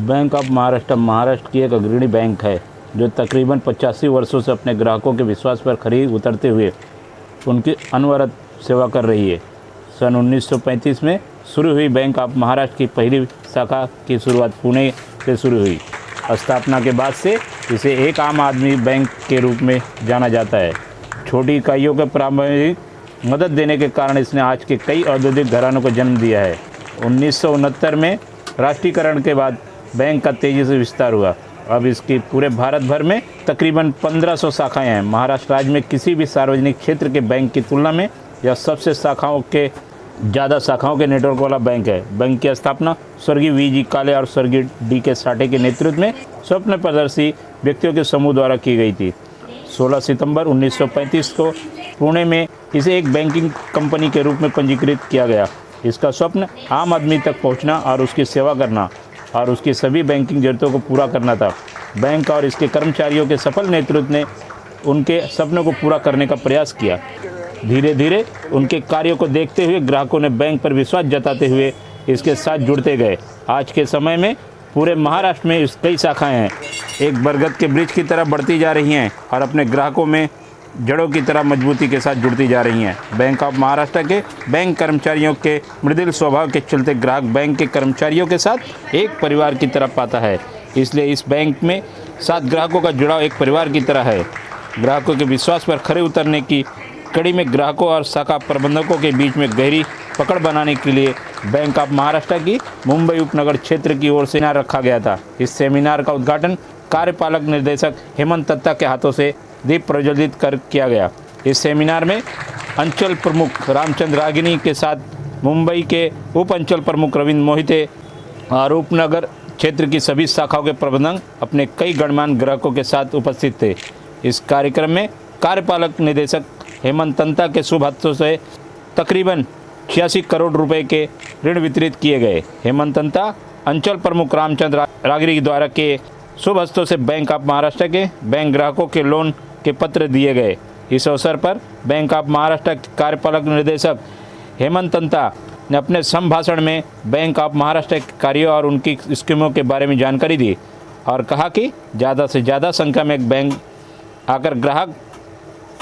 Bank of Maharashtra Maharashtra की एक अग्रणी बैंक है जो तकरीबन 85 वर्षों से अपने ग्राहकों के विश्वास पर खरी उतरते हुए उनकी अनवरत सेवा कर रही है। सन 1935 में शुरू हुई बैंक ऑफ महाराष्ट्र की पहली शाखा की शुरुआत पुणे से शुरू हुई। स्थापना के बाद से इसे एक आम आदमी बैंक के रूप में जाना जाता है। छोटी इकाइयों को प्रारंभिक मदद देने के कारण इसने आज के कई औद्योगिक घरानों को जन्म दिया है। 1969 में राष्ट्रीयकरण के बाद बैंक का तेज़ी से विस्तार हुआ। अब इसकी पूरे भारत भर में तकरीबन 1500 शाखाएं हैं। महाराष्ट्र राज्य में किसी भी सार्वजनिक क्षेत्र के बैंक की तुलना में यह सबसे ज़्यादा शाखाओं के नेटवर्क वाला बैंक है। बैंक की स्थापना स्वर्गीय वी.जी. काले और स्वर्गीय डी.के. साठे के नेतृत्व में स्वप्नप्रदर्शी व्यक्तियों के समूह द्वारा की गई थी। 16 सितंबर 1935 को पुणे में इसे एक बैंकिंग कंपनी के रूप में पंजीकृत किया गया। इसका स्वप्न आम आदमी तक पहुंचना और उसकी सेवा करना और उसकी सभी बैंकिंग जरूरतों को पूरा करना था। बैंक और इसके कर्मचारियों के सफल नेतृत्व ने उनके सपनों को पूरा करने का प्रयास किया। धीरे धीरे उनके कार्यों को देखते हुए ग्राहकों ने बैंक पर विश्वास जताते हुए इसके साथ जुड़ते गए। आज के समय में पूरे महाराष्ट्र में कई शाखाएं हैं, एक बरगद के वृक्ष की तरह बढ़ती जा रही हैं और अपने ग्राहकों में जड़ों की तरह मजबूती के साथ जुड़ती जा रही हैं। बैंक ऑफ महाराष्ट्र के बैंक कर्मचारियों के मृदुल स्वभाव के चलते ग्राहक बैंक के कर्मचारियों के साथ एक परिवार की तरह पाता है। इसलिए इस बैंक में साथ ग्राहकों का जुड़ाव एक परिवार की तरह है। ग्राहकों के विश्वास पर खरे उतरने की कड़ी में ग्राहकों और शाखा प्रबंधकों के बीच में गहरी पकड़ बनाने के लिए बैंक ऑफ महाराष्ट्र की मुंबई उपनगर क्षेत्र की ओर से सेमिनार रखा गया था। इस सेमिनार का उद्घाटन कार्यपालक निर्देशक हेमंत दत्ता के हाथों से दीप प्रज्वलित कर किया गया। इस सेमिनार में अंचल प्रमुख रामचंद्र रागिनी के साथ मुंबई के उप अंचल प्रमुख रविंद्र मोहिते और उपनगर क्षेत्र की सभी शाखाओं के प्रबंधक अपने कई गणमान्य ग्राहकों के साथ उपस्थित थे। इस कार्यक्रम में कार्यपालक निदेशक हेमंत दत्ता के शुभ हाथों से तकरीबन 86 करोड़ रुपए के ऋण वितरित किए गए। हेमंत दत्ता अंचल प्रमुख रामचंद्र रागिनी द्वारा के शुभ हस्तों से बैंक ऑफ महाराष्ट्र के बैंक ग्राहकों के लोन के पत्र दिए गए। इस अवसर पर बैंक ऑफ महाराष्ट्र के कार्यपालक निदेशक हेमंत दत्ता ने अपने संभाषण में बैंक ऑफ महाराष्ट्र के कार्यों और उनकी स्कीमों के बारे में जानकारी दी और कहा कि ज़्यादा से ज़्यादा संख्या में बैंक आकर ग्राहक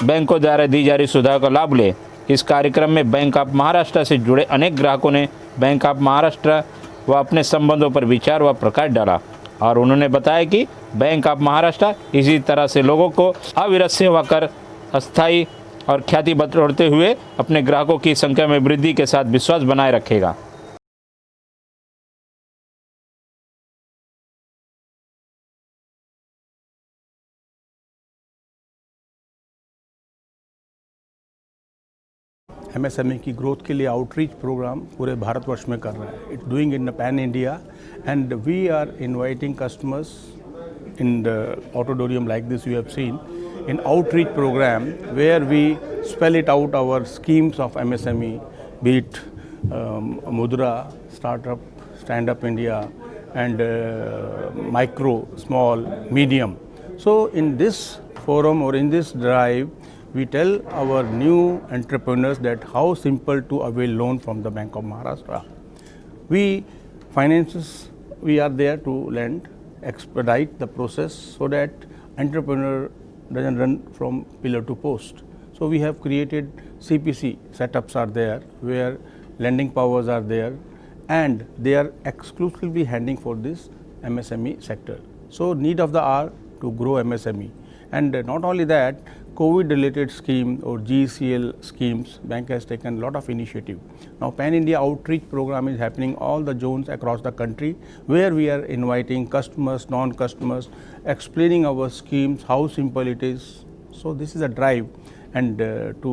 बैंकों द्वारा दी जा रही सुविधाओं का लाभ ले। इस कार्यक्रम में बैंक ऑफ महाराष्ट्र से जुड़े अनेक ग्राहकों ने बैंक ऑफ महाराष्ट्र व अपने संबंधों पर विचार व प्रकाश डाला और उन्होंने बताया कि बैंक ऑफ महाराष्ट्र इसी तरह से लोगों को अविरत सेवा कर अस्थायी और ख्याति बटोरते हुए अपने ग्राहकों की संख्या में वृद्धि के साथ विश्वास बनाए रखेगा। MSME की ग्रोथ के लिए आउटरीच प्रोग्राम पूरे भारतवर्ष में कर रहा है। It's doing in pan India and we are inviting customers in the auditorium like this you have seen in outreach program where we spell it out our schemes of MSME, be it Mudra, Startup, Stand Up India and micro, small, medium. So in this forum or in this drive we tell our new entrepreneurs that how simple to avail loan from the Bank of Maharashtra. We are there to lend, expedite the process so that entrepreneur doesn't run from pillar to post. So we have created CPC setups are there where lending powers are there and they are exclusively handing for this MSME sector. So need of the hour to grow MSME, and not only that, COVID related scheme or GECL schemes, bank has taken a lot of initiative. Now Pan India outreach program is happening all the zones across the country where we are inviting customers, non-customers, explaining our schemes, how simple it is. So this is a drive and to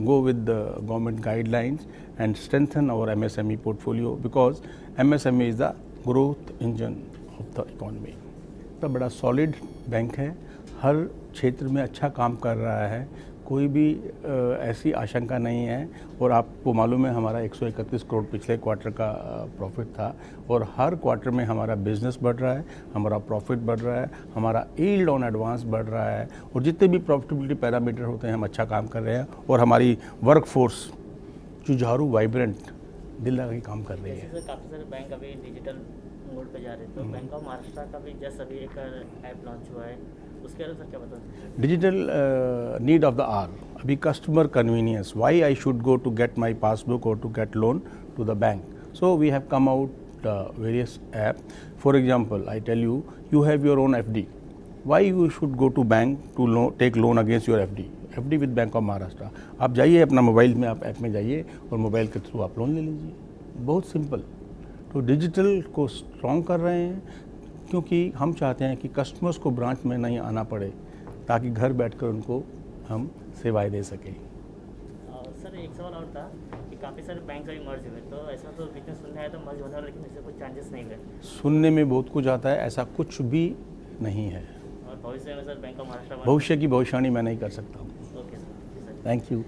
go with the government guidelines and strengthen our MSME portfolio because MSME is the growth engine of the economy. तो बड़ा solid bank है, हर क्षेत्र में अच्छा काम कर रहा है, कोई भी ऐसी आशंका नहीं है और आपको मालूम है हमारा 131 करोड़ पिछले क्वार्टर का प्रॉफिट था और हर क्वार्टर में हमारा बिजनेस बढ़ रहा है, हमारा प्रॉफिट बढ़ रहा है, हमारा यील्ड ऑन एडवांस बढ़ रहा है और जितने भी प्रॉफिटेबिलिटी पैरामीटर होते हैं हम अच्छा काम कर रहे हैं और हमारी वर्क फोर्स जुझारू वाइब्रेंट दिल लगा के काम कर रही है। काफ़ी सारे बैंक अभी डिजिटल मोड पे जा रहे हैं तो बैंक ऑफ महाराष्ट्र का भी जस्ट अभी एक ऐप लॉन्च हुआ है, उसके बारे में सर क्या बताओ? Digital need of the hour, अभी customer convenience, why I should go to get my passbook और to get loan to the bank. So we have come out various app. For example, I tell you, you have your own FD. Why you should go to bank to take loan against your FD? FD with Bank of Maharashtra. आप जाइए अपना mobile में, आप app में जाइए और mobile के through आप लोन ले लीजिए. बहुत सिंपल. तो डिजिटल को स्ट्रॉन्ग कर रहे हैं क्योंकि हम चाहते हैं कि कस्टमर्स को ब्रांच में नहीं आना पड़े ताकि घर बैठकर उनको हम सेवाएं दे सकें. सर एक सवाल और था कि काफ़ी सारे बैंक अभी मर्ज हुए, तो ऐसा तो बिजनेस सुनने आया तो मर्ज होने वाला, लेकिन ऐसे कुछ चांसेस नहीं है. सुनने में बहुत कुछ आता है, ऐसा कुछ भी नहीं है. और भविष्य में सर बैंक ऑफ महाराष्ट्र भविष्य की भविष्यवाणी मैं नहीं कर सकता हूँ. Okay sir. Thank you.